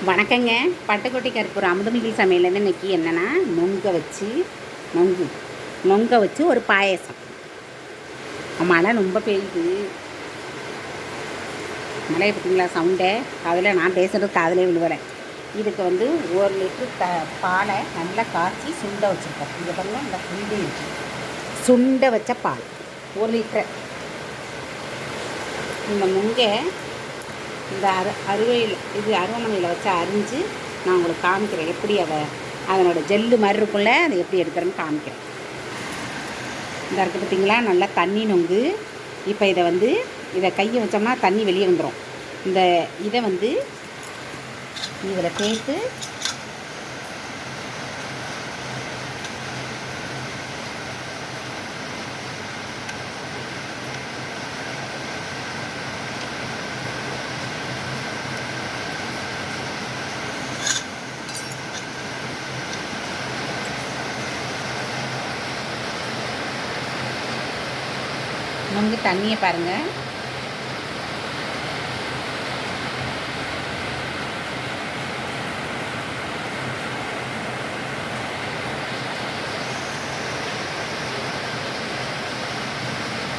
வணக்கங்க. பட்டுக்கோட்டை கருப்பூர் அமுதமிகில் சமையல்லேருந்து இன்றைக்கி என்னென்னா நொங்க வச்சு ஒரு பாயசம். மழை ரொம்ப பெய்யுது. மழையை பார்த்தீங்களா சவுண்டை? அதில் நான் பேசுகிறது காதிலே விழுவலை. இதுக்கு 1 லிட்டரு பாலை நல்லா காய்ச்சி சுண்ட வச்சுருக்கோம். இங்கே பாருங்கள், இந்த சுண்டி இருக்குது. சுண்ட வச்ச பால் 1 லிட்டரு. இந்த நொங்கை இந்த அருவாமனையில் வச்சு அரிஞ்சு நான் உங்களுக்கு காமிக்கிறேன். எப்படி அதனோட ஜெல்லு மாதிரி இருக்கும்ல, அதை எப்படி எடுக்கிறேன்னு காமிக்கிறேன். இந்த இருக்குது பார்த்திங்களா, நல்லா தண்ணி நொங்கு. இப்போ இதை கையை வச்சோம்னா தண்ணி வெளியே வந்துடும். இதை இதில் சேர்த்து நொங்கு தண்ணியை பாருங்கள்.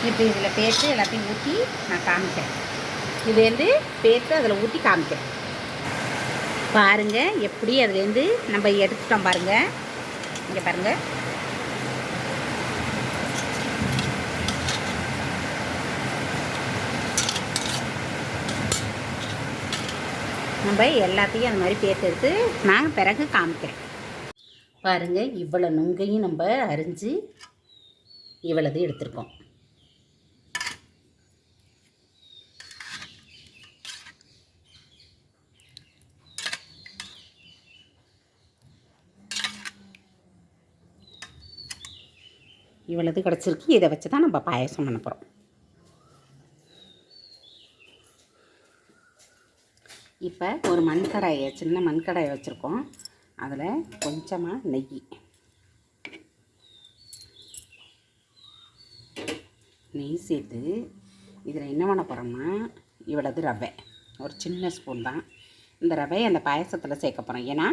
இப்போ இதில் பேர்த்து எல்லாத்தையும் ஊற்றி நான் காமிக்கிறேன். இது பேர்த்து அதில் ஊற்றி காமிக்கிறேன். பாருங்கள் எப்படி அதுலேருந்து நம்ம எடுத்துட்டோம். பாருங்கள், இங்கே பாருங்கள். நம்ம எல்லாத்தையும் அந்த மாதிரி பேர்த்து எடுத்து நான் பிறகு காமிக்கிறேன். பாருங்கள், இவ்வளோ நுங்கையும் நம்ம அரிஞ்சு இவ்வளவு எடுத்துருக்கோம். இவ்வளவு கிடச்சிருக்கு. இதை வச்சு தான் நம்ம பாயசம் பண்ண போகிறோம். இப்போ ஒரு சின்ன மண்கடாயை வச்சுருக்கோம். அதில் கொஞ்சமாக நெய் சேர்த்து இதில் என்ன பண்ண போகிறோம்னா, இவ்வளவு ரவை, ஒரு சின்ன ஸ்பூன் தான். இந்த ரவையை அந்த பாயசத்தில் சேர்க்க போகிறோம். ஏன்னா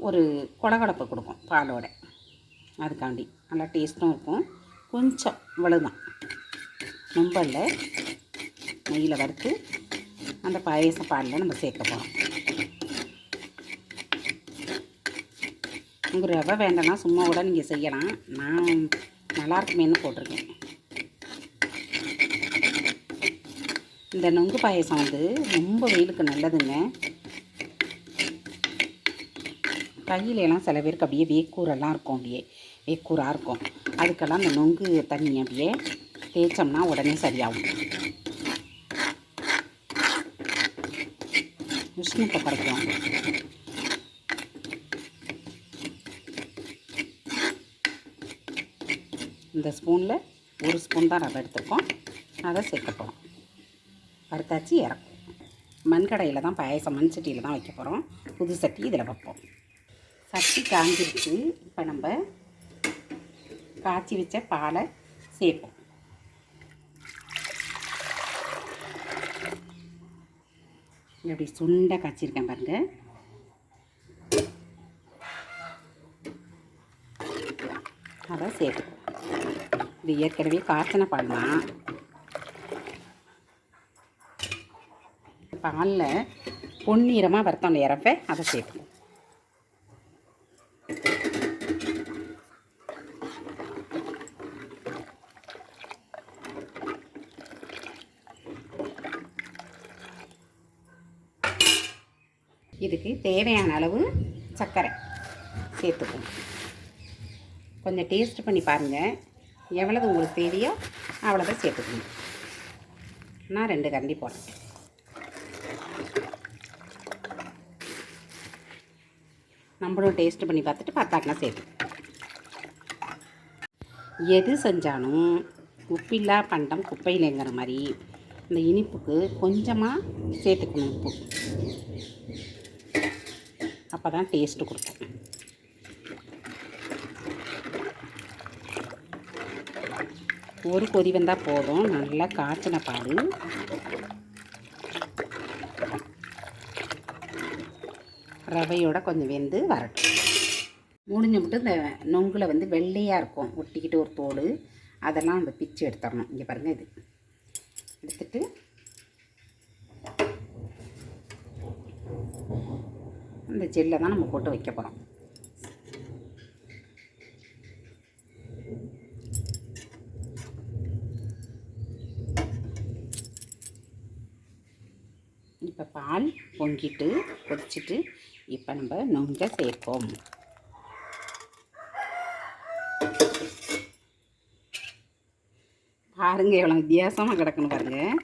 ஒரு கொடகொடப்பு கொடுக்கும் பாலோட. அதுக்காண்டி நல்லா டேஸ்ட்டும் இருக்கும். கொஞ்சம் இவ்வளவுதான், ரொம்ப இல்லை. நெய்யில் வறுத்து அந்த பாயச பாலில் நம்ம சேர்க்க போகிறோம். உங்கள் ரவை வேண்டாம்னா சும்மா கூட நீங்கள் செய்யலாம். நான் நல்லாயிருக்குமேனு போட்டிருக்கேன். இந்த நொங்கு பாயசம் ரொம்ப வெயிலுக்கு நல்லதுங்க. கையிலலாம் சில பேருக்கு அப்படியே வேக்கூரெல்லாம் இருக்கும், அப்படியே வேக்கூராக இருக்கும். அதுக்கெல்லாம் இந்த நொங்கு தண்ணி அப்படியே தேய்ச்சோம்னா உடனே சரியாகும். உஷ்ணத்தை குறைக்கும். இந்த ஸ்பூனில் 1 ஸ்பூன் தான் ரவை எடுத்துருக்கோம். அதை சேர்க்கப்போம். வறுத்தாச்சு இறக்கும். மண்கடையில் தான் பாயசம், மண் சட்டியில் தான் வைக்க போகிறோம். புது சட்டி இதில் வைப்போம். சட்டி காஞ்சிருச்சு. இப்போ நம்ம காய்ச்சி வச்ச பாலை சேர்ப்போம். இப்படி சுண்டை காய்ச்சிருக்கேன் பாருங்கள். அதை சேர்ப்போம். இது ஏற்கனவே காய்ச்சின பால் தான். பாலில் பொன்னிறமாக வறுத்தோம் இறப்ப அதை சேர்ப்போம். இதுக்கு தேவையான அளவு சர்க்கரை சேர்த்துப்போம். கொஞ்சம் டேஸ்ட் பண்ணி பாருங்கள். எவ்வளவு உங்களுக்கு தேவையோ அவ்வளோதான் சேர்த்துக்கணும். நான் 2 கரண்டி போடுறேன். நம்மளும் டேஸ்ட் பண்ணி பார்த்துட்டு பார்த்தாக்கனா சேர்த்து. எது செஞ்சாலும் உப்பில்லா பண்டம் குப்பையிலேங்கிற மாதிரி இந்த இனிப்புக்கு கொஞ்சமாக சேர்த்துக்கணும் உப்பு. அப்போ தான் டேஸ்ட்டு கொடுக்கும். ஒரு கொதி வந்தால் போதும். நல்லா காய்ச்சின பால் ரவையோட கொஞ்சம் வெந்து வரட்டும். முடிஞ்சு விட்டு இந்த நொங்கில் வந்து வெள்ளையாக இருக்கும் ஒட்டிக்கிட்டு ஒரு தோல், அதெல்லாம் நம்ம பிச்சு எடுத்துடணும். இங்கே பாருங்கள், இது எடுத்துட்டு இந்த ஜெல்லை தான் நம்ம போட்டு வைக்க போகிறோம். இப்போ பால் பொங்கிட்டு கொதிச்சுட்டு இப்போ நம்ம நொங்கை சேர்ப்போம். பாருங்கள் எவ்வளோ வித்தியாசமாக கிடக்குன்னு பாருங்கள்.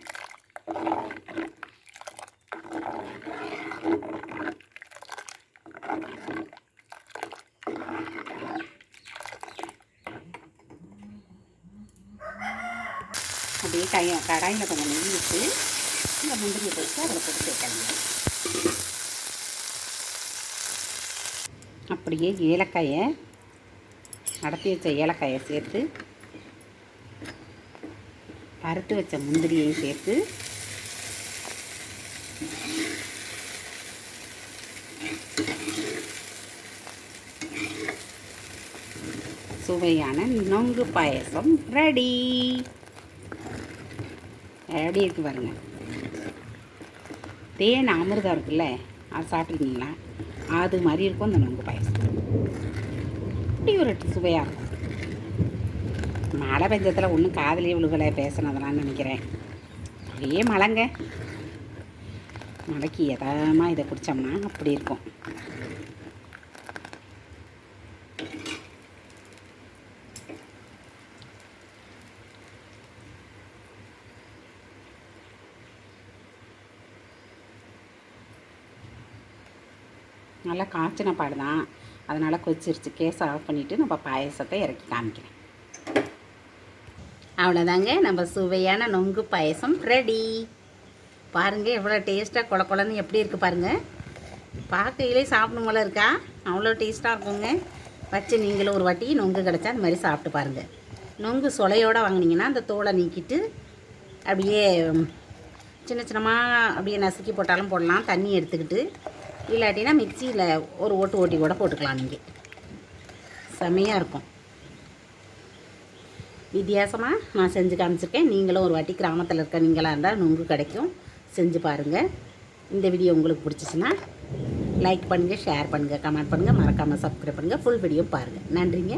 அப்படியே கடாயில் கொஞ்சம் நெய் விட்டு இந்த முந்திரியை போட்டு அதில் போட்டு சேர்க்காங்க. அப்படியே ஏலக்காயை அடத்தி வச்ச ஏலக்காயை சேர்த்து வறுத்து வச்ச முந்திரியையும் சேர்த்து சுவையான நொங்கு பாயசம் ரெடி. எப்படி இருக்குது பாருங்கள். தேன் அமிர்தம் இருக்குல்ல, அது சாப்பிட்ருக்கீங்களா? அது மாதிரி இருக்கும் இந்த நொங்கு பாயசம். இப்படி ஒரு சுவையாக இருக்கும். மழை பெஞ்சத்தில் ஒன்றும் காதலியே விழுகலை பேசுனதெல்லாம் நினைக்கிறேன். அப்படியே மழைங்க, மழைக்கு எதாமல் இதை குடித்தோம்னா அப்படி இருக்கும். நல்லா காய்ச்சின பாடு தான், அதனால் கொதிச்சிருச்சு. கேஸை ஆஃப் பண்ணிவிட்டு நம்ம பாயசத்தை இறக்கி காமிக்கிறேன். அவ்வளோதாங்க, நம்ம சுவையான நொங்கு பாயசம் ரெடி. பாருங்கள் எவ்வளோ டேஸ்ட்டாக கொல கொலன்னு எப்படி இருக்குது பாருங்கள். பார்க்கையிலே சாப்பிடும் போல இருக்கா? அவ்வளோ டேஸ்ட்டாக இருக்குங்க. வச்சு நீங்களும் ஒரு வாட்டி நொங்கு கிடச்சா அந்த மாதிரி சாப்பிட்டு பாருங்கள். நொங்கு சொலையோடு வாங்கினீங்கன்னா அந்த தோலை நீக்கிட்டு அப்படியே சின்ன சின்னமாக அப்படியே நசுக்கி போட்டாலும் போடலாம், தண்ணி எடுத்துக்கிட்டு. இல்லாட்டினா மிக்சியில் ஒரு ஓட்டி கூட போட்டுக்கலாம். நீங்கள் செம்மையாக இருக்கும். வித்தியாசமாக நான் செஞ்சு காமிச்சிருக்கேன். நீங்களும் ஒரு வாட்டி கிராமத்தில் இருக்க நீங்களாக இருந்தால் நொங்கு கிடைக்கும், செஞ்சு பாருங்கள். இந்த வீடியோ உங்களுக்கு பிடிச்சிச்சின்னா லைக் பண்ணுங்கள், ஷேர் பண்ணுங்கள், கமெண்ட் பண்ணுங்கள், மறக்காமல் சப்ஸ்கிரைப் பண்ணுங்கள். ஃபுல் வீடியோ பாருங்கள். நன்றிங்க.